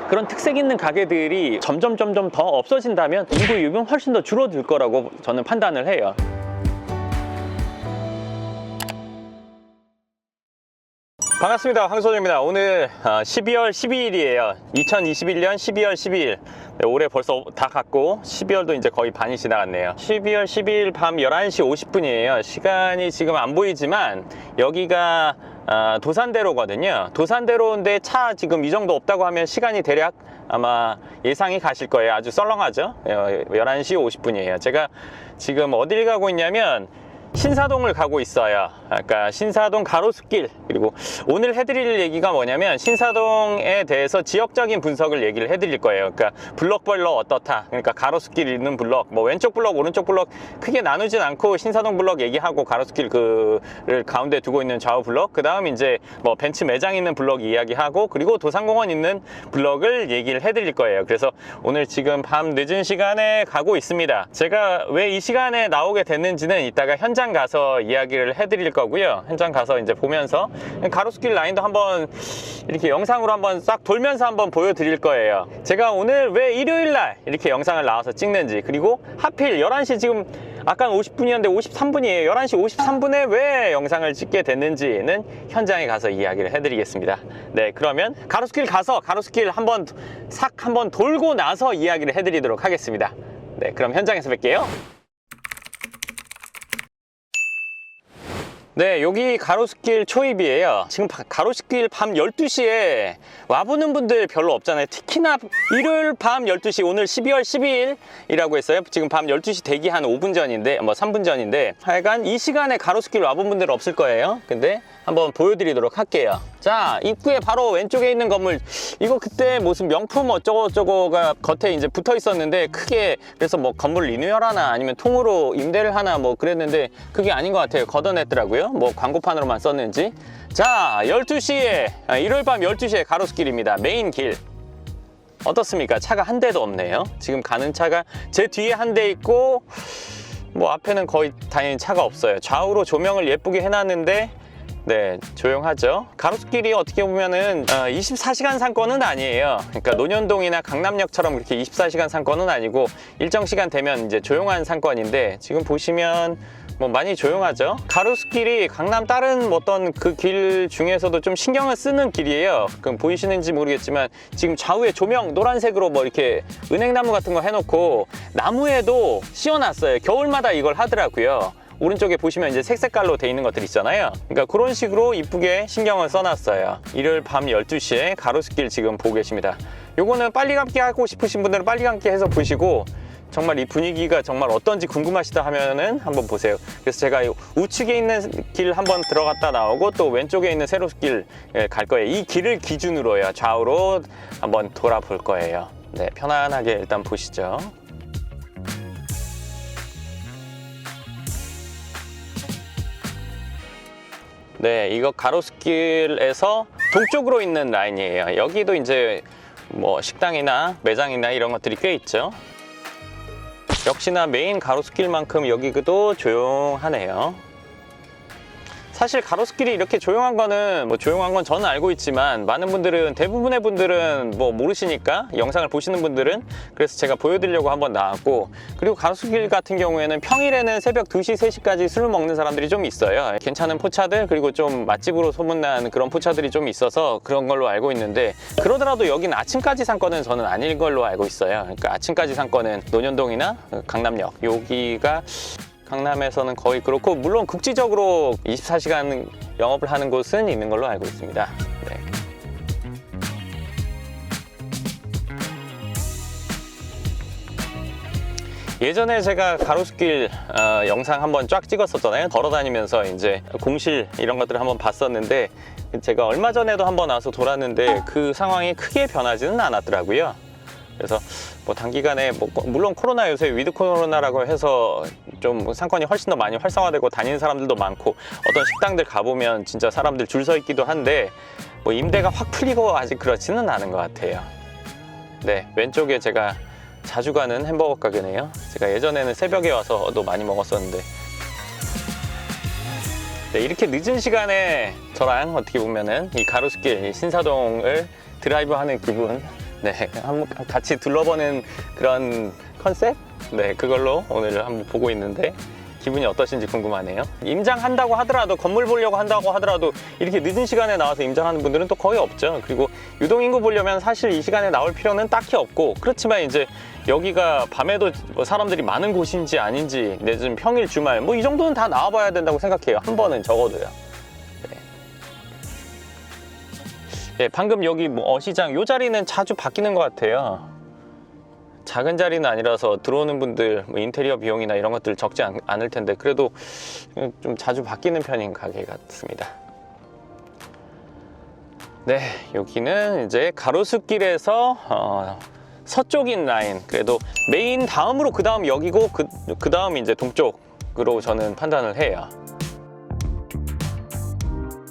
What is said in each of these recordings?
그런 특색 있는 가게들이 점점 더 없어진다면 인구 유입은 훨씬 더 줄어들 거라고 저는 판단을 해요. 반갑습니다. 황소정입니다. 오늘 12월 12일이에요. 2021년 12월 12일. 네, 올해 벌써 다 갔고 12월도 이제 거의 반이 지나갔네요. 12월 12일 밤 11시 50분이에요. 시간이 지금 안 보이지만 여기가 도산대로거든요. 도산대로인데 차 지금 이 정도 없다고 하면 시간이 대략 아마 예상이 가실 거예요. 아주 썰렁하죠. 11시 50분이에요. 제가 지금 어딜 가고 있냐면 신사동을 가고 있어요. 그러니까 신사동 가로수길, 그리고 오늘 해드릴 얘기가 뭐냐면 신사동에 대해서 지역적인 분석을 얘기를 해드릴 거예요. 그러니까 블럭별로 어떻다, 그러니까 가로수길 있는 블럭, 뭐 왼쪽 블럭 오른쪽 블럭 크게 나누진 않고 신사동 블럭 얘기하고 가로수길 그를 가운데 두고 있는 좌우 블럭, 그 다음 이제 뭐 벤츠 매장 있는 블럭 이야기하고, 그리고 도산공원 있는 블럭을 얘기를 해드릴 거예요. 그래서 오늘 지금 밤 늦은 시간에 가고 있습니다. 제가 왜 이 시간에 나오게 됐는지는 이따가 현장 가서 이야기를 해드릴 거고요. 현장 가서 이제 보면서 가로수길 라인도 한번 이렇게 영상으로 한번 싹 돌면서 한번 보여드릴 거예요. 제가 오늘 왜 일요일날 이렇게 영상을 나와서 찍는지, 그리고 하필 11시 지금 아까 50분이었는데 53분이에요. 11시 53분에 왜 영상을 찍게 됐는지는 현장에 가서 이야기를 해드리겠습니다. 네, 그러면 가로수길 가서 가로수길 한번 돌고 나서 이야기를 해드리도록 하겠습니다. 네, 그럼 현장에서 뵐게요. 네, 여기 가로수길 초입이에요. 지금 가로수길 밤 12시에 와보는 분들 별로 없잖아요. 특히나 일요일 밤 12시, 오늘 12월 12일이라고 했어요. 지금 밤 12시 대기 한 5분 전인데, 뭐 3분 전인데, 하여간 이 시간에 가로수길 와본 분들 없을 거예요. 근데 한번 보여드리도록 할게요. 자, 입구에 바로 왼쪽에 있는 건물, 이거 그때 무슨 명품 어쩌고저쩌고가 겉에 이제 붙어 있었는데, 크게 그래서 뭐 건물 리뉴얼하나 아니면 통으로 임대를 하나 뭐 그랬는데 그게 아닌 것 같아요. 걷어냈더라고요. 뭐 광고판으로만 썼는지. 자, 12시에 일요일 밤 12시에 가로수길입니다. 메인 길 어떻습니까? 차가 한 대도 없네요. 지금 가는 차가 제 뒤에 한 대 있고, 뭐 앞에는 거의 당연히 차가 없어요. 좌우로 조명을 예쁘게 해놨는데 네, 조용하죠. 가로수길이 어떻게 보면은 24시간 상권은 아니에요. 그러니까 논현동이나 강남역처럼 그렇게 24시간 상권은 아니고 일정 시간 되면 이제 조용한 상권인데, 지금 보시면 뭐 많이 조용하죠. 가로수길이 강남 다른 어떤 그 길 중에서도 좀 신경을 쓰는 길이에요. 그럼 보이시는지 모르겠지만 지금 좌우에 조명 노란색으로 뭐 이렇게 은행나무 같은 거 해놓고 나무에도 씌워놨어요. 겨울마다 이걸 하더라고요. 오른쪽에 보시면 이제 색깔로 돼 있는 것들 있잖아요. 그러니까 그런 식으로 이쁘게 신경을 써놨어요. 일요일 밤 12시에 가로수길 지금 보고 계십니다. 요거는 빨리 감기 하고 싶으신 분들은 빨리 감기 해서 보시고, 정말 이 분위기가 정말 어떤지 궁금하시다 하면은 한번 보세요. 그래서 제가 우측에 있는 길 한번 들어갔다 나오고, 또 왼쪽에 있는 세로길 갈 거예요. 이 길을 기준으로요. 좌우로 한번 돌아볼 거예요. 네, 편안하게 일단 보시죠. 네, 이거 가로수길에서 동쪽으로 있는 라인이에요. 여기도 이제 뭐 식당이나 매장이나 이런 것들이 꽤 있죠. 역시나 메인 가로수길만큼 여기도 조용하네요. 사실 가로수길이 이렇게 조용한 거는, 뭐 조용한 건 저는 알고 있지만 많은 분들은, 대부분의 분들은 뭐 모르시니까, 영상을 보시는 분들은, 그래서 제가 보여드리려고 한번 나왔고, 그리고 가로수길 같은 경우에는 평일에는 새벽 2시, 3시까지 술을 먹는 사람들이 좀 있어요. 괜찮은 포차들, 그리고 좀 맛집으로 소문난 그런 포차들이 좀 있어서 그런 걸로 알고 있는데, 그러더라도 여기는 아침까지 상권은 저는 아닐 걸로 알고 있어요. 그러니까 아침까지 상권은 논현동이나 강남역, 여기가 강남에서는 거의 그렇고, 물론 국지적으로 24시간 영업을 하는 곳은 있는 걸로 알고 있습니다. 네. 예전에 제가 가로수길 영상 한번 쫙 찍었었잖아요. 걸어다니면서 이제 공실 이런 것들을 한번 봤었는데, 제가 얼마 전에도 한번 와서 돌았는데 그 상황이 크게 변하지는 않았더라고요. 그래서 뭐 단기간에 뭐 물론 코로나, 요새 위드 코로나라고 해서 좀 상권이 훨씬 더 많이 활성화되고 다니는 사람들도 많고, 어떤 식당들 가보면 진짜 사람들 줄 서 있기도 한데, 뭐 임대가 확 풀리고 아직 그렇지는 않은 것 같아요. 네, 왼쪽에 제가 자주 가는 햄버거 가게네요. 제가 예전에는 새벽에 와서도 많이 먹었었는데, 네, 이렇게 늦은 시간에 저랑 어떻게 보면은 이 가로수길, 이 신사동을 드라이브하는 기분 네, 한번 같이 둘러보는 그런 컨셉? 네, 그걸로 오늘 한번 보고 있는데 기분이 어떠신지 궁금하네요. 임장한다고 하더라도, 건물 보려고 한다고 하더라도 이렇게 늦은 시간에 나와서 임장하는 분들은 또 거의 없죠. 그리고 유동인구 보려면 사실 이 시간에 나올 필요는 딱히 없고, 그렇지만 이제 여기가 밤에도 사람들이 많은 곳인지 아닌지, 내지는 평일 주말 뭐 이 정도는 다 나와봐야 된다고 생각해요. 한 번은 적어도요. 네. 네, 방금 여기 뭐 어시장 요 자리는 자주 바뀌는 것 같아요. 작은 자리는 아니라서 들어오는 분들 뭐 인테리어 비용이나 이런 것들 적지 않을 텐데, 그래도 좀 자주 바뀌는 편인 가게 같습니다. 네, 여기는 이제 가로수길에서 서쪽인 라인, 그래도 메인 다음으로 그 다음 여기고 그 다음 이제 동쪽으로 저는 판단을 해요.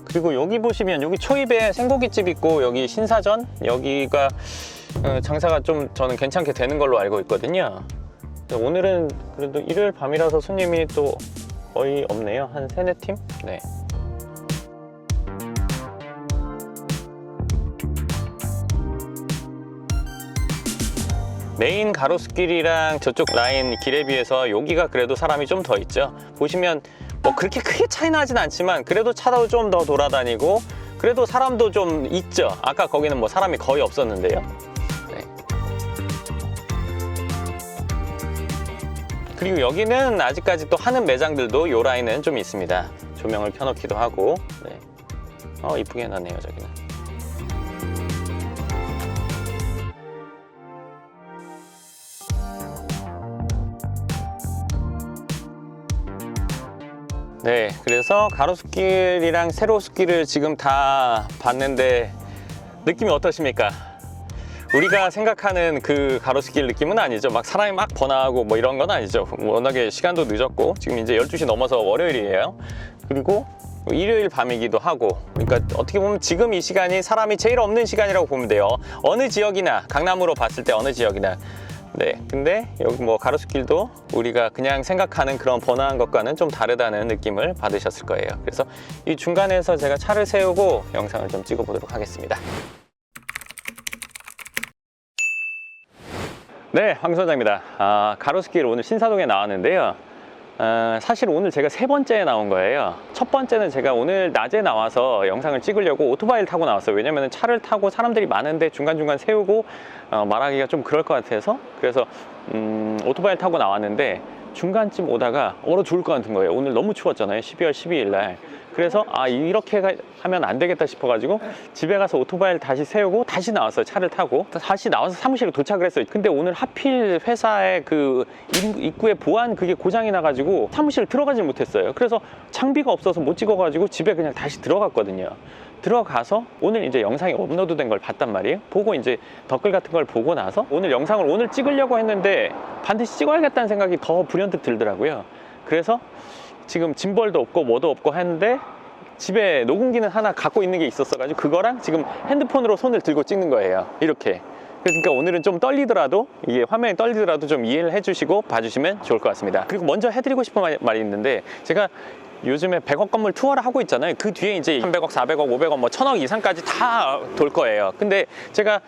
그리고 여기 보시면 여기 초입에 생고기집 있고 여기 신사전, 여기가 장사가 좀 저는 괜찮게 되는 걸로 알고 있거든요. 오늘은 그래도 일요일 밤이라서 손님이 또 거의 없네요. 한 3-4팀? 네. 메인 가로수길이랑 저쪽 라인 길에 비해서 여기가 그래도 사람이 좀 더 있죠. 보시면 뭐 그렇게 크게 차이 나진 않지만 그래도 차도 좀 더 돌아다니고 그래도 사람도 좀 있죠. 아까 거기는 뭐 사람이 거의 없었는데요. 네. 그리고 여기는 아직까지 또 하는 매장들도 요 라인은 좀 있습니다. 조명을 켜놓기도 하고. 네. 이쁘게 해놨네요, 저기는. 네, 그래서 가로수길이랑 세로수길을 지금 다 봤는데 느낌이 어떠십니까? 우리가 생각하는 그 가로수길 느낌은 아니죠. 막 사람이 막 번화하고 뭐 이런 건 아니죠. 워낙에 시간도 늦었고 지금 이제 12시 넘어서 월요일이에요. 그리고 일요일 밤이기도 하고, 그러니까 어떻게 보면 지금 이 시간이 사람이 제일 없는 시간이라고 보면 돼요. 어느 지역이나, 강남으로 봤을 때 어느 지역이나. 네, 근데 여기 뭐 가로수길도 우리가 그냥 생각하는 그런 번화한 것과는 좀 다르다는 느낌을 받으셨을 거예요. 그래서 이 중간에서 제가 차를 세우고 영상을 좀 찍어 보도록 하겠습니다. 네, 황 소장입니다. 가로수길 오늘 신사동에 나왔는데요. 사실 오늘 제가 3번째에 나온 거예요. 첫 번째는 제가 오늘 낮에 나와서 영상을 찍으려고 오토바이를 타고 나왔어요. 왜냐면 차를 타고 사람들이 많은데 중간중간 세우고 말하기가 좀 그럴 것 같아서, 그래서 오토바이를 타고 나왔는데 중간쯤 오다가 얼어 죽을 것 같은 거예요. 오늘 너무 추웠잖아요, 12월 12일 날. 그래서 이렇게 하면 안 되겠다 싶어가지고 집에 가서 오토바이를 다시 세우고 다시 나왔어요. 차를 타고 다시 나와서 사무실에 도착을 했어요. 근데 오늘 하필 회사의 그 입구에 보안 그게 고장이 나가지고 사무실에 들어가질 못했어요. 그래서 장비가 없어서 못 찍어가지고 집에 그냥 다시 들어갔거든요. 들어가서 오늘 이제 영상이 업로드된 걸 봤단 말이에요. 보고 이제 댓글 같은 걸 보고 나서 오늘 영상을 오늘 찍으려고 했는데 반드시 찍어야겠다는 생각이 더 불현듯 들더라고요. 그래서 지금 짐벌도 없고 뭐도 없고 했는데 집에 녹음기는 하나 갖고 있는 게 있었어가지고 그거랑 지금 핸드폰으로 손을 들고 찍는 거예요. 이렇게. 그러니까 오늘은 좀 떨리더라도, 이게 화면이 떨리더라도 좀 이해를 해주시고 봐주시면 좋을 것 같습니다. 그리고 먼저 해드리고 싶은 말이 있는데, 제가 요즘에 100억 건물 투어를 하고 있잖아요. 그 뒤에 이제 300억, 400억, 500억, 뭐 1000억 이상까지 다 돌 거예요. 근데 제가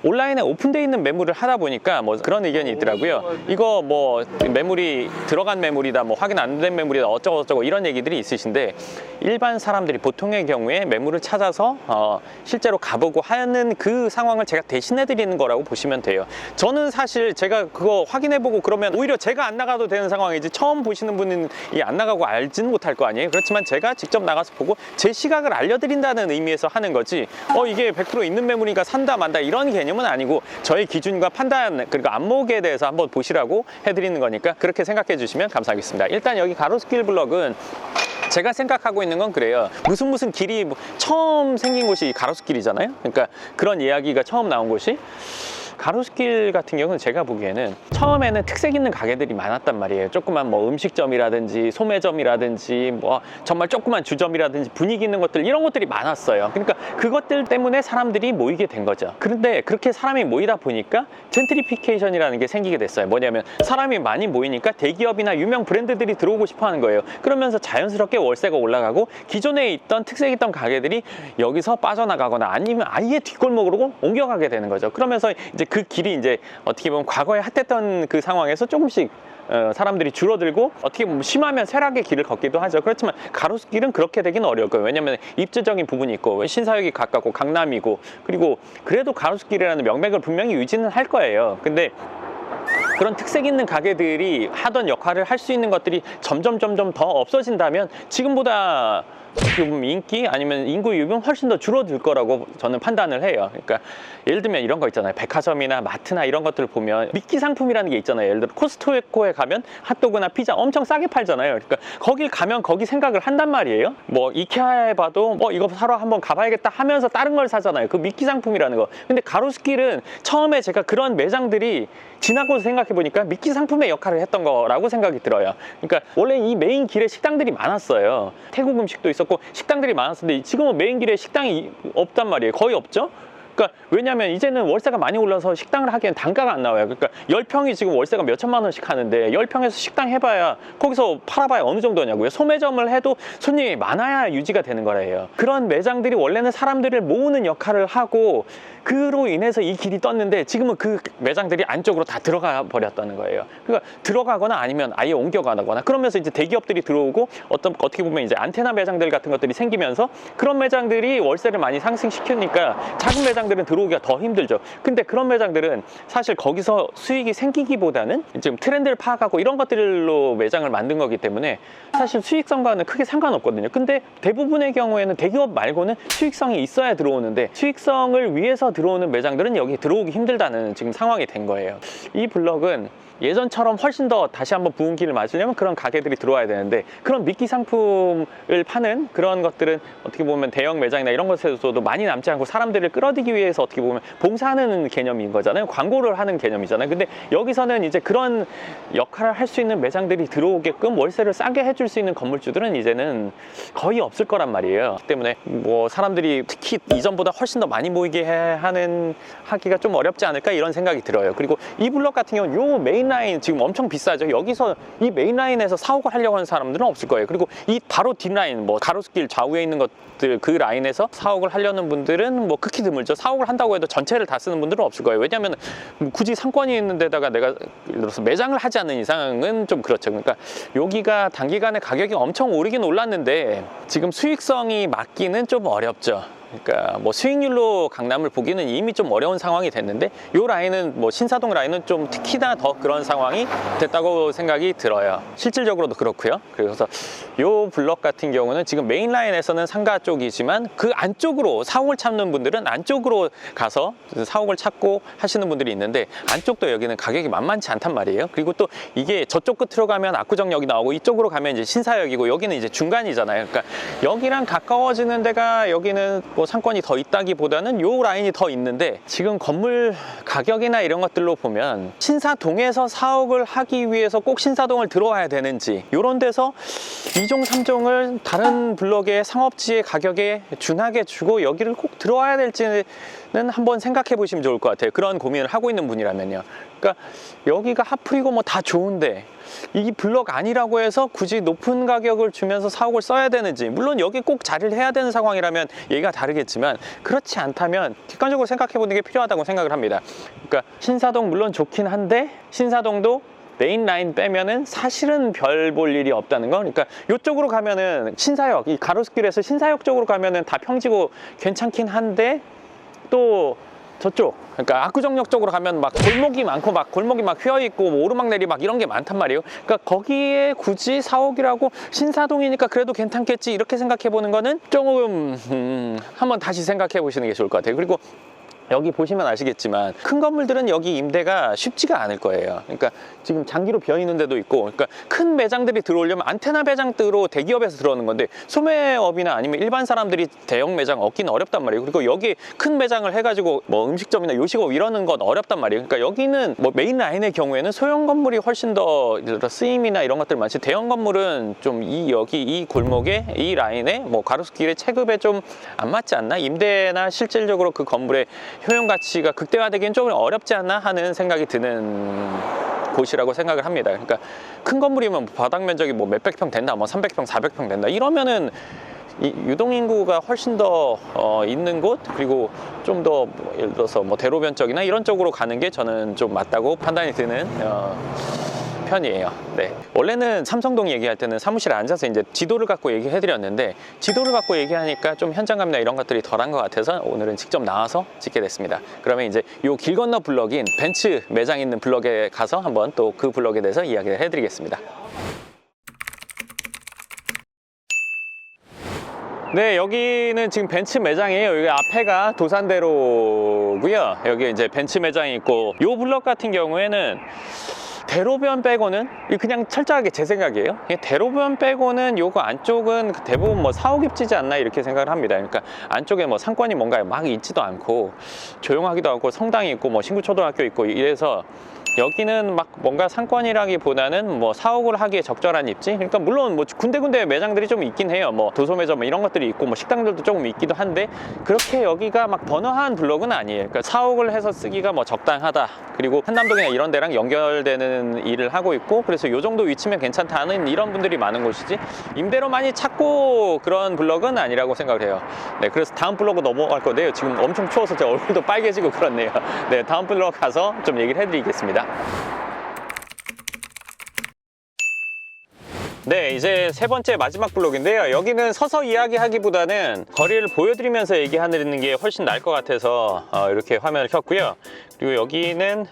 온라인에 오픈되어 있는 매물을 하다 보니까 뭐 그런 의견이 있더라고요. 이거 뭐 매물이 들어간 매물이다, 뭐 확인 안 된 매물이다, 어쩌고 이런 얘기들이 있으신데, 일반 사람들이 보통의 경우에 매물을 찾아서 실제로 가보고 하는 그 상황을 제가 대신해 드리는 거라고 보시면 돼요. 저는 사실 제가 그거 확인해 보고 그러면 오히려 제가 안 나가도 되는 상황이지, 처음 보시는 분은 안 나가고 알지는 못할 거 아니에요. 그렇지만 제가 직접 나가서 보고 제 시각을 알려드린다는 의미에서 하는 거지, 이게 100% 있는 매물이니까 산다 만다 이런 개념은 아니고, 저의 기준과 판단 그리고 안목에 대해서 한번 보시라고 해드리는 거니까 그렇게 생각해 주시면 감사하겠습니다. 일단 여기 가로수길 블럭은 제가 생각하고 있는 건 그래요. 무슨 길이 처음 생긴 곳이 가로수길이잖아요. 그러니까 그런 이야기가 처음 나온 곳이, 가로수길 같은 경우는 제가 보기에는 처음에는 특색 있는 가게들이 많았단 말이에요. 조그만 뭐 음식점이라든지 소매점이라든지 뭐 정말 조그만 주점이라든지 분위기 있는 것들, 이런 것들이 많았어요. 그러니까 그것들 때문에 사람들이 모이게 된 거죠. 그런데 그렇게 사람이 모이다 보니까 젠트리피케이션이라는 게 생기게 됐어요. 뭐냐면 사람이 많이 모이니까 대기업이나 유명 브랜드들이 들어오고 싶어 하는 거예요. 그러면서 자연스럽게 월세가 올라가고 기존에 있던 특색 있던 가게들이 여기서 빠져나가거나 아니면 아예 뒷골목으로 옮겨가게 되는 거죠. 그러면서 이제 그 길이 이제 어떻게 보면 과거에 핫했던 그 상황에서 조금씩 사람들이 줄어들고 어떻게 보면 심하면 쇠락의 길을 걷기도 하죠. 그렇지만 가로수길은 그렇게 되기는 어려울 거예요. 왜냐하면 입지적인 부분이 있고 신사역이 가깝고 강남이고, 그리고 그래도 가로수길이라는 명맥을 분명히 유지는 할 거예요. 근데 그런 특색 있는 가게들이 하던 역할을 할 수 있는 것들이 점점 더 없어진다면 지금보다 어떻게 보면 인기 아니면 인구 유입은 훨씬 더 줄어들 거라고 저는 판단을 해요. 그러니까 예를 들면 이런 거 있잖아요. 백화점이나 마트나 이런 것들을 보면 미끼 상품이라는 게 있잖아요. 예를 들어 코스트코에 가면 핫도그나 피자 엄청 싸게 팔잖아요. 그러니까 거길 가면 거기 생각을 한단 말이에요. 뭐 이케아에 봐도 이거 사러 한번 가봐야겠다 하면서 다른 걸 사잖아요. 그 미끼 상품이라는 거. 근데 가로수길은 처음에 제가 그런 매장들이 지나고 생각해 보니까 미끼 상품의 역할을 했던 거라고 생각이 들어요. 그러니까 원래 이 메인 길에 식당들이 많았어요. 태국 음식도 있었고 식당들이 많았는데 지금은 메인 길에 식당이 없단 말이에요. 거의 없죠. 그러니까 왜냐하면 이제는 월세가 많이 올라서 식당을 하기엔 단가가 안 나와요. 그러니까 10평이 지금 월세가 몇 천만 원씩 하는데 10평에서 식당 해봐야 거기서 팔아봐야 어느 정도냐고요. 소매점을 해도 손님이 많아야 유지가 되는 거래요. 그런 매장들이 원래는 사람들을 모으는 역할을 하고 그로 인해서 이 길이 떴는데 지금은 그 매장들이 안쪽으로 다 들어가 버렸다는 거예요. 그러니까 들어가거나 아니면 아예 옮겨가거나 그러면서 이제 대기업들이 들어오고 어떻게 보면 이제 안테나 매장들 같은 것들이 생기면서 그런 매장들이 월세를 많이 상승시키니까 작은 매장들은 들어오기가 더 힘들죠. 근데 그런 매장들은 사실 거기서 수익이 생기기보다는 지금 트렌드를 파악하고 이런 것들로 매장을 만든 거기 때문에 사실 수익성과는 크게 상관없거든요. 근데 대부분의 경우에는 대기업 말고는 수익성이 있어야 들어오는데 수익성을 위해서 들어오는 매장들은 여기 들어오기 힘들다는 지금 상황이 된 거예요. 이 블럭은 예전처럼 훨씬 더 다시 한번 부흥기를 맞으려면 그런 가게들이 들어와야 되는데 그런 미끼 상품을 파는 그런 것들은 어떻게 보면 대형 매장이나 이런 것에서도 많이 남지 않고 사람들을 끌어들이기 위해서 어떻게 보면 봉사하는 개념인 거잖아요. 광고를 하는 개념이잖아요. 근데 여기서는 이제 그런 역할을 할 수 있는 매장들이 들어오게끔 월세를 싸게 해줄 수 있는 건물주들은 이제는 거의 없을 거란 말이에요. 그렇기 때문에 뭐 사람들이 특히 이전보다 훨씬 더 많이 모이게 하기가 좀 어렵지 않을까 이런 생각이 들어요. 그리고 이 블럭 같은 경우는 요 메인 라인 지금 엄청 비싸죠. 여기서 이 메인 라인에서 사옥을 하려고 하는 사람들은 없을 거예요. 그리고 이 바로 뒷라인 뭐 가로수길 좌우에 있는 것들 그 라인에서 사옥을 하려는 분들은 뭐 극히 드물죠. 사옥을 한다고 해도 전체를 다 쓰는 분들은 없을 거예요. 왜냐하면 굳이 상권이 있는 데다가 내가 예를 들어서 매장을 하지 않는 이상은 좀 그렇죠. 그러니까 여기가 단기간에 가격이 엄청 오르긴 올랐는데 지금 수익성이 맞기는 좀 어렵죠. 그러니까 뭐 수익률로 강남을 보기는 이미 좀 어려운 상황이 됐는데 요 라인은 뭐 신사동 라인은 좀 특히나 더 그런 상황이 됐다고 생각이 들어요. 실질적으로도 그렇고요. 그래서 요 블럭 같은 경우는 지금 메인 라인에서는 상가 쪽이지만 그 안쪽으로 사옥을 찾는 분들은 안쪽으로 가서 사옥을 찾고 하시는 분들이 있는데 안쪽도 여기는 가격이 만만치 않단 말이에요. 그리고 또 이게 저쪽 끝으로 가면 압구정역이 나오고 이쪽으로 가면 이제 신사역이고 여기는 이제 중간이잖아요. 그러니까 여기랑 가까워지는 데가 여기는 뭐 상권이 더 있다기보다는 요 라인이 더 있는데 지금 건물 가격이나 이런 것들로 보면 신사동에서 사옥을 하기 위해서 꼭 신사동을 들어와야 되는지 이런 데서 2종, 3종을 다른 블럭의 상업지의 가격에 준하게 주고 여기를 꼭 들어와야 될지는 한번 생각해 보시면 좋을 것 같아요. 그런 고민을 하고 있는 분이라면요. 그러니까 여기가 핫플이고 뭐 다 좋은데 이 블럭 아니라고 해서 굳이 높은 가격을 주면서 사옥을 써야 되는지, 물론 여기 꼭 자리를 해야 되는 상황이라면 얘기가 다르겠지만 그렇지 않다면 객관적으로 생각해 보는 게 필요하다고 생각을 합니다. 그러니까 신사동 물론 좋긴 한데 신사동도 메인 라인 빼면은 사실은 별 볼 일이 없다는 거. 그러니까 이쪽으로 가면은 신사역, 이 가로수길에서 신사역 쪽으로 가면은 다 평지고 괜찮긴 한데 또 저쪽, 그러니까 압구정역 쪽으로 가면 막 골목이 많고 막 골목이 막 휘어 있고 뭐 오르막내리 막 이런 게 많단 말이에요. 그러니까 거기에 굳이 사옥이라고 신사동이니까 그래도 괜찮겠지 이렇게 생각해 보는 거는 조금 한번 다시 생각해 보시는 게 좋을 것 같아요. 그리고 여기 보시면 아시겠지만 큰 건물들은 여기 임대가 쉽지가 않을 거예요. 그러니까 지금 장기로 비어 있는 데도 있고, 그러니까 큰 매장들이 들어오려면 안테나 매장으로 대기업에서 들어오는 건데 소매업이나 아니면 일반 사람들이 대형 매장 얻기는 어렵단 말이에요. 그리고 여기 큰 매장을 해가지고 뭐 음식점이나 요식업 이러는 건 어렵단 말이에요. 그러니까 여기는 뭐 메인 라인의 경우에는 소형 건물이 훨씬 더 쓰임이나 이런 것들 많지, 대형 건물은 좀 여기 이 골목에 이 라인에 뭐 가로수길의 체급에 좀 안 맞지 않나? 임대나 실질적으로 그 건물의 효용 가치가 극대화되기는 조금 어렵지 않나 하는 생각이 드는 곳이라고 생각을 합니다. 그러니까 큰 건물이면 바닥 면적이 뭐 몇백 평 된다, 뭐 300평, 400평 된다 이러면은 이 유동인구가 훨씬 더 있는 곳, 그리고 좀 더 예를 들어서 뭐 대로변 쪽이나 이런 쪽으로 가는 게 저는 좀 맞다고 판단이 드는 편이에요. 네. 원래는 삼성동 얘기할 때는 사무실에 앉아서 이제 지도를 갖고 얘기해 드렸는데, 지도를 갖고 얘기하니까 좀 현장감이나 이런 것들이 덜한 것 같아서 오늘은 직접 나와서 찍게 됐습니다. 그러면 이제 요 길 건너 블럭인 벤츠 매장 있는 블럭에 가서 한번 또 그 블럭에 대해서 이야기를 해 드리겠습니다. 네, 여기는 지금 벤츠 매장이에요. 여기 앞에가 도산대로고요. 여기 이제 벤츠 매장이 있고, 요 블럭 같은 경우에는 대로변 빼고는, 그냥 철저하게 제 생각이에요. 대로변 빼고는 요거 안쪽은 대부분 뭐 사옥 입지지 않나 이렇게 생각을 합니다. 그러니까 안쪽에 뭐 상권이 뭔가 막 있지도 않고 조용하기도 하고 성당이 있고 뭐 신구초등학교 있고 이래서 여기는 막 뭔가 상권이라기보다는 뭐 사옥을 하기에 적절한 입지. 그러니까 물론 뭐 군데군데 매장들이 좀 있긴 해요. 뭐 도소매점 이런 것들이 있고 뭐 식당들도 조금 있기도 한데, 그렇게 여기가 막 번화한 블록은 아니에요. 그러니까 사옥을 해서 쓰기가 뭐 적당하다, 그리고 한남동이나 이런 데랑 연결되는 일을 하고 있고, 그래서 요 정도 위치면 괜찮다는 이런 분들이 많은 곳이지, 임대로 많이 찾고 그런 블록은 아니라고 생각을 해요. 네, 그래서 다음 블록으로 넘어갈 건데요. 지금 엄청 추워서 제 얼굴도 빨개지고 그렇네요. 네, 다음 블록 가서 좀 얘기를 해드리겠습니다. 네, 이제 세 번째 마지막 블록인데요. 여기는 서서 이야기하기보다는 거리를 보여드리면서 얘기하는 게 훨씬 나을 것 같아서 이렇게 화면을 켰고요. 그리고 여기는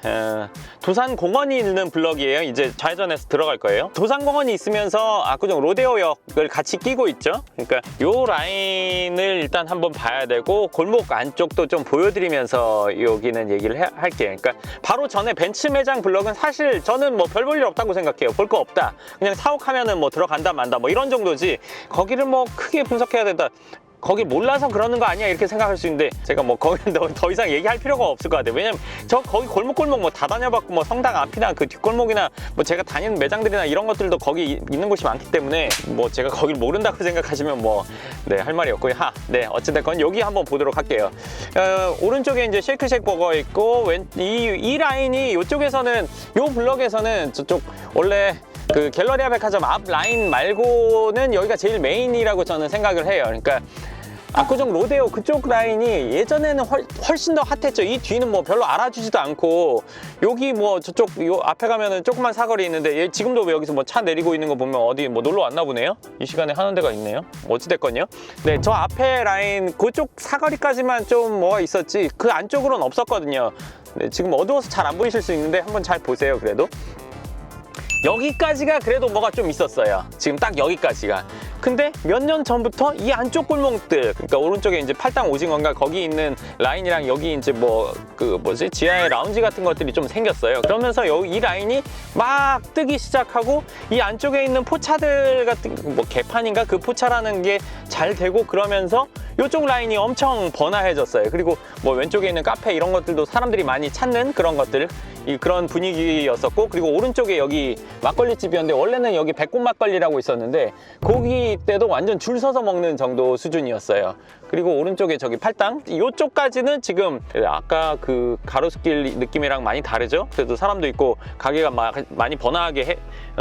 도산공원이 있는 블럭이에요. 이제 좌회전해서 들어갈 거예요. 도산공원이 있으면서 압구정 로데오역을 같이 끼고 있죠. 그러니까 요 라인을 일단 한번 봐야 되고, 골목 안쪽도 좀 보여드리면서 여기는 얘기를 할게요. 그러니까 바로 전에 벤츠 매장 블럭은 사실 저는 뭐 별 볼 일 없다고 생각해요. 볼 거 없다, 그냥 사옥하면은 뭐 들어간다 만다 뭐 이런 정도지, 거기를 뭐 크게 분석해야 된다, 거기 몰라서 그러는 거 아니야 이렇게 생각할 수 있는데, 제가 뭐 거기는 더 이상 얘기할 필요가 없을 것 같아요. 왜냐면 저 거기 골목골목 뭐 다 다녀봤고, 뭐 성당 앞이나 그 뒷골목이나 뭐 제가 다니는 매장들이나 이런 것들도 거기 있는 곳이 많기 때문에, 뭐 제가 거기를 모른다고 생각하시면 뭐 네, 할 말이 없고요. 네, 어찌됐건 여기 한번 보도록 할게요. 오른쪽에 이제 쉐이크쉑 버거 있고, 이 라인이 이쪽에서는, 요 블럭에서는 저쪽 원래 그 갤러리아 백화점 앞 라인 말고는 여기가 제일 메인이라고 저는 생각을 해요. 그러니까 압구정 로데오 그쪽 라인이 예전에는 훨씬 더 핫했죠. 이 뒤는 뭐 별로 알아주지도 않고, 여기 뭐 저쪽 요 앞에 가면은 조그만 사거리 있는데, 지금도 여기서 뭐 차 내리고 있는 거 보면 어디 뭐 놀러 왔나 보네요. 이 시간에 하는 데가 있네요. 어찌됐건요. 네, 저 앞에 라인 그쪽 사거리까지만 좀 뭐가 있었지, 그 안쪽으로는 없었거든요. 네, 지금 어두워서 잘 안 보이실 수 있는데 한번 잘 보세요. 그래도 여기까지가 그래도 뭐가 좀 있었어요. 지금 딱 여기까지가. 근데 몇 년 전부터 이 안쪽 골목들, 그러니까 오른쪽에 이제 팔당 오징어인가 거기 있는 라인이랑 여기 이제 뭐 그 뭐지 지하에 라운지 같은 것들이 좀 생겼어요. 그러면서 이 라인이 막 뜨기 시작하고, 이 안쪽에 있는 포차들 같은 뭐 개판인가 그 포차라는 게 잘 되고, 그러면서 이쪽 라인이 엄청 번화해졌어요. 그리고 뭐 왼쪽에 있는 카페 이런 것들도 사람들이 많이 찾는 그런 것들, 그런 분위기였었고, 그리고 오른쪽에 여기 막걸리 집이었는데, 원래는 여기 백꽃 막걸리라고 있었는데 거기 때도 완전 줄 서서 먹는 정도 수준이었어요. 그리고 오른쪽에 저기 팔당 이쪽까지는 지금 아까 그 가로수길 느낌이랑 많이 다르죠. 그래도 사람도 있고 가게가 많이 번화하게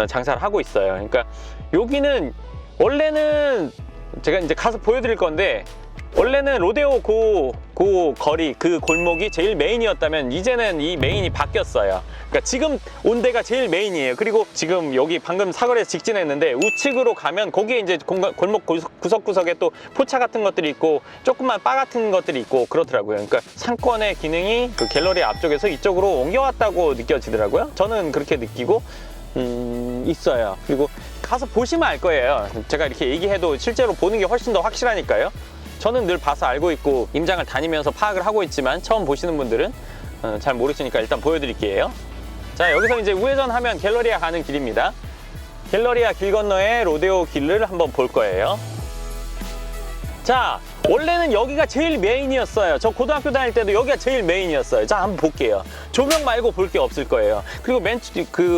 장사를 하고 있어요. 그러니까 여기는 원래는 제가 이제 가서 보여드릴 건데, 원래는 로데오 그 거리, 그 골목이 제일 메인이었다면 이제는 이 메인이 바뀌었어요. 그러니까 지금 온 데가 제일 메인이에요. 그리고 지금 여기 방금 사거리에서 직진했는데 우측으로 가면 거기에 이제 골목 구석구석에 또 포차 같은 것들이 있고 조그만 바 같은 것들이 있고 그렇더라고요. 그러니까 상권의 기능이 그 갤러리 앞쪽에서 이쪽으로 옮겨왔다고 느껴지더라고요. 저는 그렇게 느끼고 있어요. 그리고 가서 보시면 알 거예요. 제가 이렇게 얘기해도 실제로 보는 게 훨씬 더 확실하니까요. 저는 늘 봐서 알고 있고 임장을 다니면서 파악을 하고 있지만 처음 보시는 분들은 잘 모르시니까 일단 보여드릴게요. 자, 여기서 이제 우회전하면 갤러리아 가는 길입니다. 갤러리아 길 건너에 로데오 길을 한번 볼 거예요. 자, 원래는 여기가 제일 메인이었어요. 저 고등학교 다닐 때도 여기가 제일 메인이었어요. 자, 한번 볼게요. 조명 말고 볼 게 없을 거예요. 그리고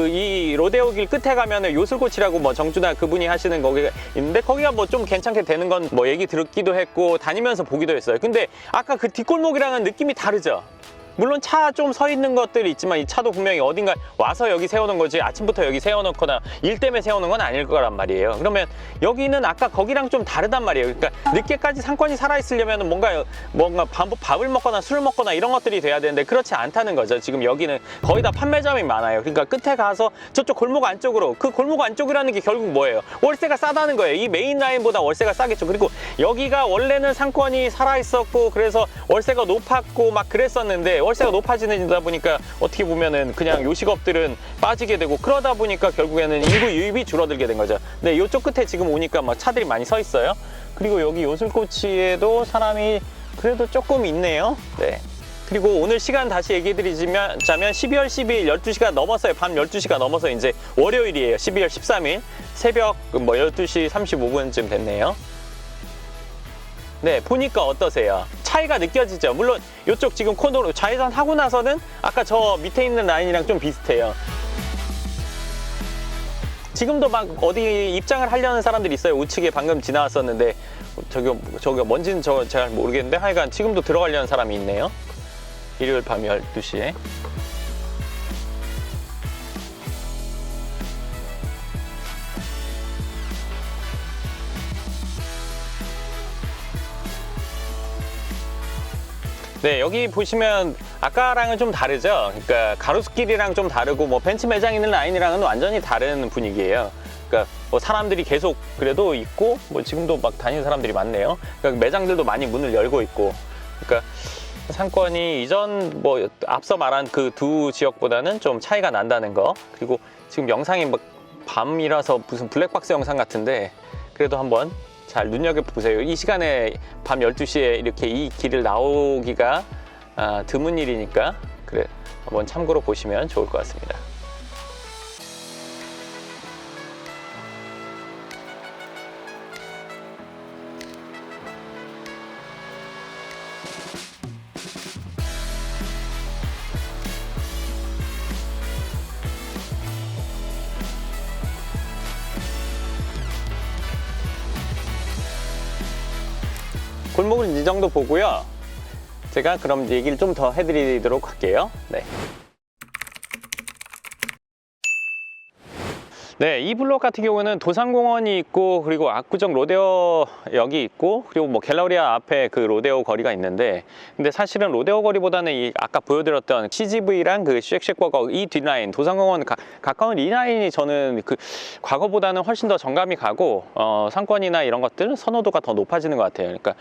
이 로데오 길 끝에 가면은 요술꽃이라고 뭐 정준하 그분이 하시는 거기가 있는데 거기가 뭐 좀 괜찮게 되는 건 뭐 얘기 듣기도 했고 다니면서 보기도 했어요. 근데 아까 그 뒷골목이랑은 느낌이 다르죠? 물론 차 좀 서 있는 것들이 있지만 이 차도 분명히 어딘가 와서 여기 세워놓은 거지 아침부터 여기 세워놓거나 일 때문에 세워놓은 건 아닐 거란 말이에요. 그러면 여기는 아까 거기랑 좀 다르단 말이에요. 그러니까 늦게까지 상권이 살아있으려면 뭔가 밥을 먹거나 술을 먹거나 이런 것들이 돼야 되는데 그렇지 않다는 거죠. 지금 여기는 거의 다 판매점이 많아요. 그러니까 끝에 가서 저쪽 골목 안쪽으로, 그 골목 안쪽이라는 게 결국 뭐예요? 월세가 싸다는 거예요. 이 메인 라인보다 월세가 싸겠죠. 그리고 여기가 원래는 상권이 살아있었고 그래서 월세가 높았고 막 그랬었는데 월세가 높아지다 보니까 어떻게 보면은 그냥 요식업들은 빠지게 되고 그러다 보니까 결국에는 인구 유입이 줄어들게 된 거죠. 근데 이쪽 끝에 지금 오니까 막 차들이 많이 서 있어요. 그리고 여기 요술꼬치에도 사람이 그래도 조금 있네요. 네. 그리고 오늘 시간 다시 얘기 드리자면 12월 12일 12시가 넘었어요. 밤 12시가 넘어서 이제 월요일이에요. 12월 13일 새벽 뭐 12시 35분쯤 됐네요. 네, 보니까 어떠세요? 차이가 느껴지죠? 물론 이쪽 지금 코너로 좌회전 하고 나서는 아까 저 밑에 있는 라인이랑 좀 비슷해요. 지금도 막 어디 입장을 하려는 사람들이 있어요. 우측에 방금 지나왔었는데 저기 뭔지는 잘 모르겠는데 하여간 지금도 들어가려는 사람이 있네요. 일요일 밤 12시에. 네, 여기 보시면 아까랑은 좀 다르죠. 그러니까 가로수길이랑 좀 다르고 뭐 벤츠 매장 있는 라인이랑은 완전히 다른 분위기예요. 그러니까 뭐 사람들이 계속 그래도 있고 뭐 지금도 막 다니는 사람들이 많네요. 그러니까 매장들도 많이 문을 열고 있고. 그러니까 상권이 이전 뭐 앞서 말한 그 두 지역보다는 좀 차이가 난다는 거. 그리고 지금 영상이 막 밤이라서 무슨 블랙박스 영상 같은데 그래도 한번 잘 눈여겨보세요. 이 시간에 밤 12시에 이렇게 이 길을 나오기가 드문 일이니까 그래 한번 참고로 보시면 좋을 것 같습니다. 골목은 이 정도 보고요. 제가 그럼 얘기를 좀 더 해드리도록 할게요. 네. 네, 이 블록 같은 경우는 도산공원이 있고 그리고 압구정 로데오역이 있고 그리고 뭐 갤러리아 앞에 그 로데오 거리가 있는데 근데 사실은 로데오 거리보다는 이 아까 보여드렸던 CGV랑 그 쉑쉑버거 이 뒷라인 도산공원 가까운 이 라인이 저는 그 과거보다는 훨씬 더 정감이 가고 상권이나 이런 것들 선호도가 더 높아지는 것 같아요. 그러니까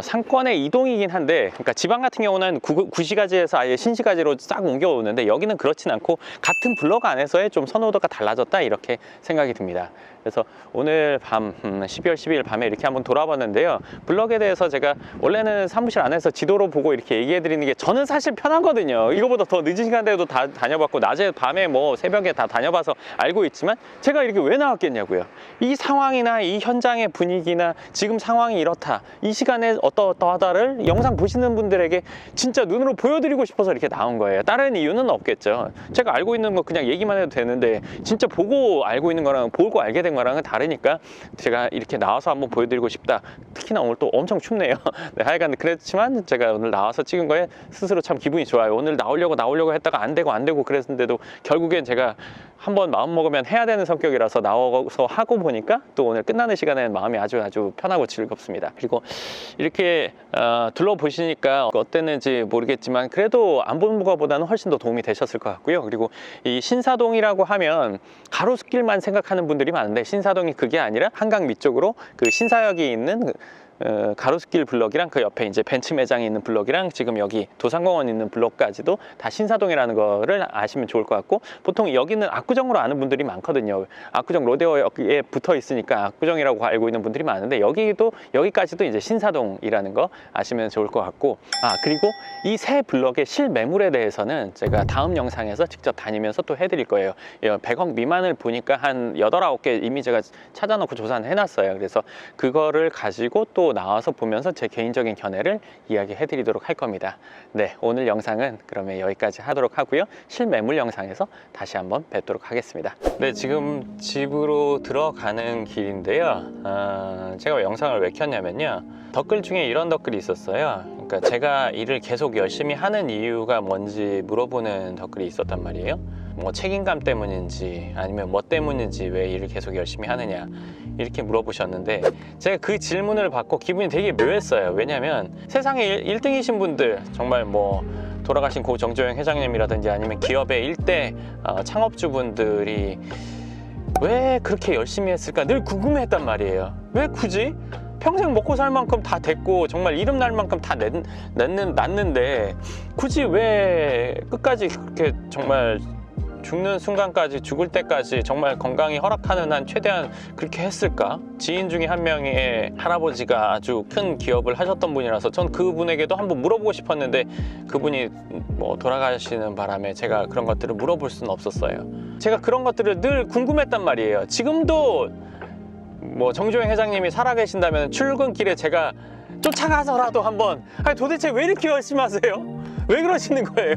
상권의 이동이긴 한데 그러니까 지방 같은 경우는 구시가지에서 아예 신시가지로 싹 옮겨오는데 여기는 그렇진 않고 같은 블록 안에서의 좀 선호도가 달라졌다 이렇게 생각이 듭니다. 그래서 오늘 밤 12월 12일 밤에 이렇게 한번 돌아봤는데요. 블럭에 대해서 제가 원래는 사무실 안에서 지도로 보고 이렇게 얘기해 드리는 게 저는 사실 편하거든요. 이거보다 더 늦은 시간대에도 다 다녀봤고 낮에 밤에 뭐 새벽에 다 다녀봐서 알고 있지만 제가 이렇게 왜 나왔겠냐고요. 이 상황이나 이 현장의 분위기나 지금 상황이 이렇다 이 시간에 어떠하다를 영상 보시는 분들에게 진짜 눈으로 보여드리고 싶어서 이렇게 나온 거예요. 다른 이유는 없겠죠. 제가 알고 있는 거 그냥 얘기만 해도 되는데 진짜 보고 알고 있는 거랑 보고 알게 된 거랑은 다르니까 제가 이렇게 나와서 한번 보여드리고 싶다. 특히나 오늘 또 엄청 춥네요. 네, 하여간 그렇지만 제가 오늘 나와서 찍은 거에 스스로 참 기분이 좋아요. 오늘 나오려고 했다가 안 되고 그랬는데도 결국엔 제가 한번 마음 먹으면 해야 되는 성격이라서 나와서 하고 보니까 또 오늘 끝나는 시간에는 마음이 아주 편하고 즐겁습니다. 그리고 이렇게 둘러보시니까 어땠는지 모르겠지만 그래도 안 보는 것보다는 훨씬 더 도움이 되셨을 것 같고요. 그리고 이 신사동이라고 하면 가로수길만 생각하는 분들이 많은데 신사동이 그게 아니라 한강 밑쪽으로 그 신사역이 있는 가로수길 블럭이랑 그 옆에 이제 벤츠 매장이 있는 블럭이랑 지금 여기 도산공원 있는 블럭까지도 다 신사동이라는 거를 아시면 좋을 것 같고, 보통 여기는 압구정으로 아는 분들이 많거든요. 압구정 로데오에 붙어 있으니까 압구정이라고 알고 있는 분들이 많은데, 여기까지도 이제 신사동이라는 거 아시면 좋을 것 같고, 그리고 이 새 블럭의 실매물에 대해서는 제가 다음 영상에서 직접 다니면서 또 해드릴 거예요. 100억 미만을 보니까 한 8, 9개 이미 제가 찾아놓고 조사는 해놨어요. 그래서 그거를 가지고 또 나와서 보면서 제 개인적인 견해를 이야기해 드리도록 할 겁니다. 네, 오늘 영상은 그러면 여기까지 하도록 하고요. 실매물 영상에서 다시 한번 뵙도록 하겠습니다. 네, 지금 집으로 들어가는 길인데요. 제가 영상을 왜 켰냐면요, 댓글 중에 이런 댓글이 있었어요. 그러니까 제가 일을 계속 열심히 하는 이유가 뭔지 물어보는 댓글이 있었단 말이에요. 뭐 책임감 때문인지 아니면 뭐 때문인지 왜 일을 계속 열심히 하느냐 이렇게 물어보셨는데, 제가 그 질문을 받고 기분이 되게 묘했어요. 왜냐면 세상에 1등이신 분들, 정말 뭐 돌아가신 고 정조영 회장님이라든지 아니면 기업의 일대 창업주분들이 왜 그렇게 열심히 했을까 늘 궁금해했단 말이에요. 왜 굳이? 평생 먹고 살 만큼 다 됐고 정말 이름 날 만큼 다 났는데 굳이 왜 끝까지 그렇게 정말 죽는 순간까지, 죽을 때까지 정말 건강이 허락하는 한 최대한 그렇게 했을까? 지인 중에 한 명의 할아버지가 아주 큰 기업을 하셨던 분이라서 전 그분에게도 한번 물어보고 싶었는데, 그분이 뭐 돌아가시는 바람에 제가 그런 것들을 물어볼 수는 없었어요. 제가 그런 것들을 늘 궁금했단 말이에요. 지금도 뭐 정조영 회장님이 살아계신다면 출근길에 제가 쫓아가서라도 한번, 도대체 왜 이렇게 열심히 하세요? 왜 그러시는 거예요?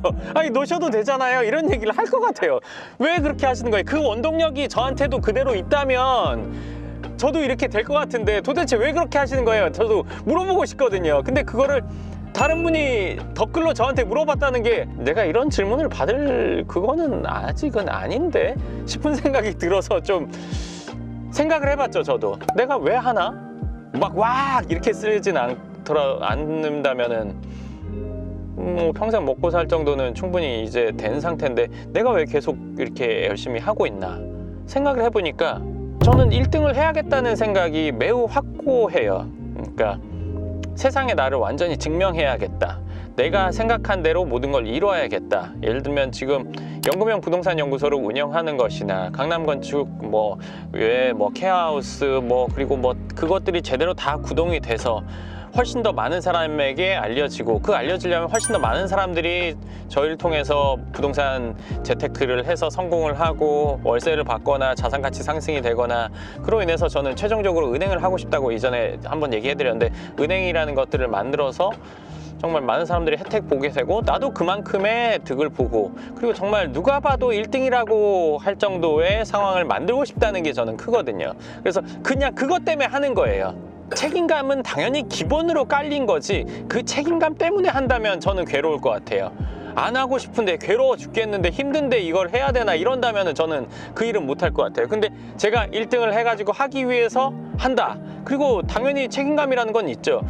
노셔도 되잖아요. 이런 얘기를 할 것 같아요. 왜 그렇게 하시는 거예요? 그 원동력이 저한테도 그대로 있다면 저도 이렇게 될 것 같은데 도대체 왜 그렇게 하시는 거예요? 저도 물어보고 싶거든요. 근데 그거를 다른 분이 댓글로 저한테 물어봤다는 게, 내가 이런 질문을 받을 그거는 아직은 아닌데 싶은 생각이 들어서 좀 생각을 해봤죠. 저도 내가 왜 하나? 막 이렇게 쓰진 않는다면은 평생 먹고 살 정도는 충분히 이제 된 상태인데 내가 왜 계속 이렇게 열심히 하고 있나 생각을 해보니까, 저는 1등을 해야겠다는 생각이 매우 확고해요. 그러니까 세상에 나를 완전히 증명해야겠다, 내가 생각한 대로 모든 걸 이루어야겠다. 예를 들면 지금 연금형 부동산 연구소를 운영하는 것이나 강남건축 뭐 케어하우스 그리고 그것들이 제대로 다 구동이 돼서 훨씬 더 많은 사람에게 알려지고, 그 알려지려면 훨씬 더 많은 사람들이 저희를 통해서 부동산 재테크를 해서 성공을 하고 월세를 받거나 자산가치 상승이 되거나, 그로 인해서 저는 최종적으로 은행을 하고 싶다고 이전에 한번 얘기해 드렸는데, 은행이라는 것들을 만들어서 정말 많은 사람들이 혜택 보게 되고 나도 그만큼의 득을 보고, 그리고 정말 누가 봐도 1등이라고 할 정도의 상황을 만들고 싶다는 게 저는 크거든요. 그래서 그냥 그것 때문에 하는 거예요. 책임감은 당연히 기본으로 깔린 거지, 그 책임감 때문에 한다면 저는 괴로울 것 같아요. 안 하고 싶은데 괴로워 죽겠는데 힘든데 이걸 해야 되나 이런다면 저는 그 일은 못할 것 같아요. 근데 제가 1등을 해가지고 하기 위해서 한다. 그리고 당연히 책임감이라는 건 있죠.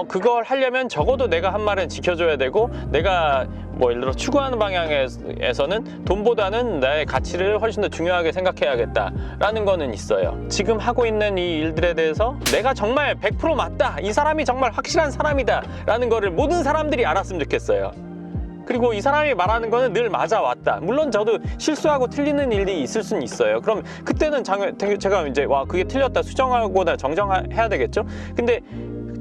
그걸 하려면 적어도 내가 한 말은 지켜줘야 되고, 내가 예를 들어 추구하는 방향에서는 돈보다는 나의 가치를 훨씬 더 중요하게 생각해야겠다라는 거는 있어요. 지금 하고 있는 이 일들에 대해서 내가 정말 100% 맞다, 이 사람이 정말 확실한 사람이다 라는 거를 모든 사람들이 알았으면 좋겠어요. 그리고 이 사람이 말하는 거는 늘 맞아왔다. 물론 저도 실수하고 틀리는 일이 있을 수는 있어요. 그럼 그때는 제가 이제 그게 틀렸다 수정하거나 정정해야 되겠죠. 근데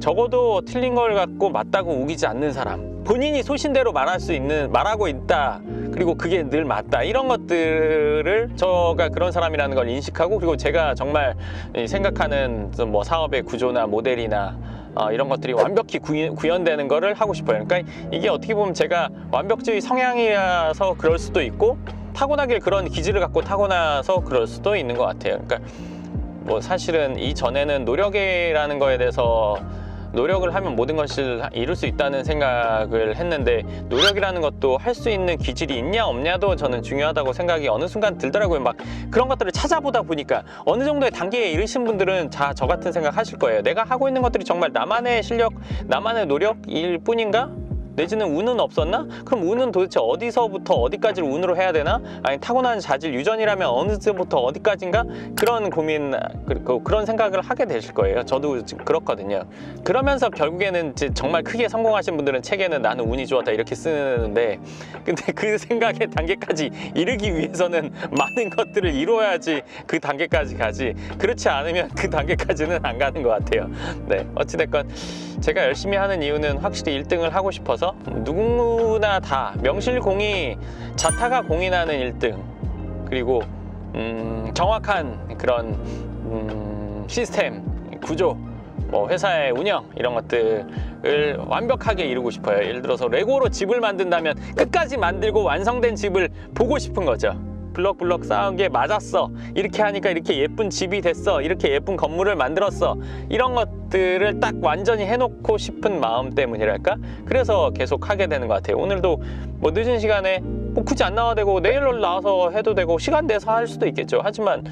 적어도 틀린 걸 갖고 맞다고 우기지 않는 사람, 본인이 소신대로 말하고 있다, 그리고 그게 늘 맞다, 이런 것들을 제가 그런 사람이라는 걸 인식하고, 그리고 제가 정말 생각하는 사업의 구조나 모델이나 이런 것들이 완벽히 구현되는 거를 하고 싶어요. 그러니까 이게 어떻게 보면 제가 완벽주의 성향이라서 그럴 수도 있고, 타고나길 그런 기질을 갖고 타고나서 그럴 수도 있는 것 같아요. 그러니까 사실은 이전에는 노력이라는 거에 대해서 노력을 하면 모든 것을 이룰 수 있다는 생각을 했는데, 노력이라는 것도 할 수 있는 기질이 있냐 없냐도 저는 중요하다고 생각이 어느 순간 들더라고요. 그런 것들을 찾아보다 보니까 어느 정도의 단계에 이르신 분들은 다 저 같은 생각 하실 거예요. 내가 하고 있는 것들이 정말 나만의 실력, 나만의 노력일 뿐인가? 내지는 운은 없었나? 그럼 운은 도대체 어디서부터 어디까지를 운으로 해야 되나? 아니 타고난 자질 유전이라면 어느서부터 어디까지인가? 그런 고민, 그런 생각을 하게 되실 거예요. 저도 지금 그렇거든요. 그러면서 결국에는 이제 정말 크게 성공하신 분들은 책에는 나는 운이 좋았다 이렇게 쓰는데, 근데 그 생각의 단계까지 이르기 위해서는 많은 것들을 이루어야지 그 단계까지 가지, 그렇지 않으면 그 단계까지는 안 가는 것 같아요. 네, 어찌됐건 제가 열심히 하는 이유는 확실히 1등을 하고 싶어서, 누구나 다 명실공히 자타가 공인하는 1등, 그리고 정확한 그런 시스템, 구조, 뭐 회사의 운영 이런 것들을 완벽하게 이루고 싶어요. 예를 들어서 레고로 집을 만든다면 끝까지 만들고 완성된 집을 보고 싶은 거죠. 블럭블럭 쌓은 게 맞았어, 이렇게 하니까 이렇게 예쁜 집이 됐어, 이렇게 예쁜 건물을 만들었어, 이런 것들을 딱 완전히 해놓고 싶은 마음 때문이랄까? 그래서 계속 하게 되는 것 같아요. 오늘도 뭐 늦은 시간에 뭐 굳이 안 나와도 되고 내일로 나와서 해도 되고 시간 내서 할 수도 있겠죠. 하지만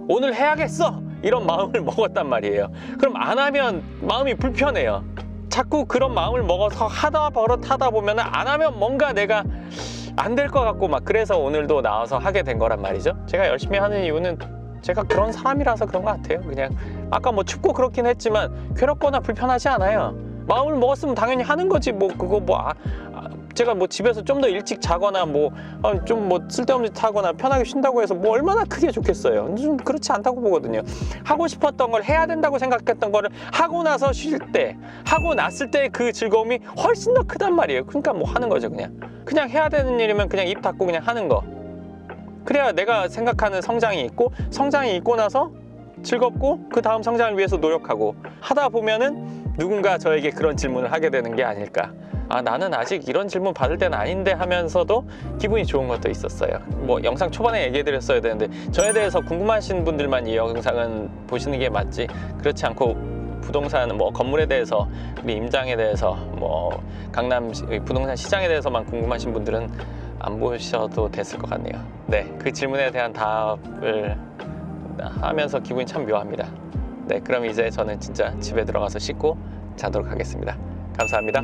오늘 해야겠어 이런 마음을 먹었단 말이에요. 그럼 안 하면 마음이 불편해요. 자꾸 그런 마음을 먹어서 하다 버릇하다 보면 안 하면 뭔가 내가 안 될 것 같고 막, 그래서 오늘도 나와서 하게 된 거란 말이죠. 제가 열심히 하는 이유는 제가 그런 사람이라서 그런 것 같아요. 그냥 아까 뭐 춥고 그렇긴 했지만 괴롭거나 불편하지 않아요. 마음을 먹었으면 당연히 하는 거지. 뭐 그거 뭐 제가 뭐 집에서 좀 더 일찍 자거나 뭐 좀 뭐 쓸데없는 짓 하거나 편하게 쉰다고 해서 뭐 얼마나 크게 좋겠어요. 좀 그렇지 않다고 보거든요. 하고 싶었던 걸, 해야 된다고 생각했던 거를 하고 나서 쉴 때, 하고 났을 때 그 즐거움이 훨씬 더 크단 말이에요. 그러니까 뭐 하는 거죠. 그냥 해야 되는 일이면 그냥 입 닫고 그냥 하는 거. 그래야 내가 생각하는 성장이 있고, 성장이 있고 나서 즐겁고 그 다음 성장을 위해서 노력하고 하다 보면은 누군가 저에게 그런 질문을 하게 되는 게 아닐까. 나는 아직 이런 질문 받을 때는 아닌데 하면서도 기분이 좋은 것도 있었어요. 뭐 영상 초반에 얘기해 드렸어야 되는데, 저에 대해서 궁금하신 분들만 이 영상은 보시는 게 맞지, 그렇지 않고 부동산 뭐 건물에 대해서, 우리 임장에 대해서, 뭐 강남 부동산 시장에 대해서만 궁금하신 분들은 안 보셔도 됐을 것 같네요. 네, 그 질문에 대한 답을 하면서 기분이 참 묘합니다. 네, 그럼 이제 저는 진짜 집에 들어가서 씻고 자도록 하겠습니다. 감사합니다.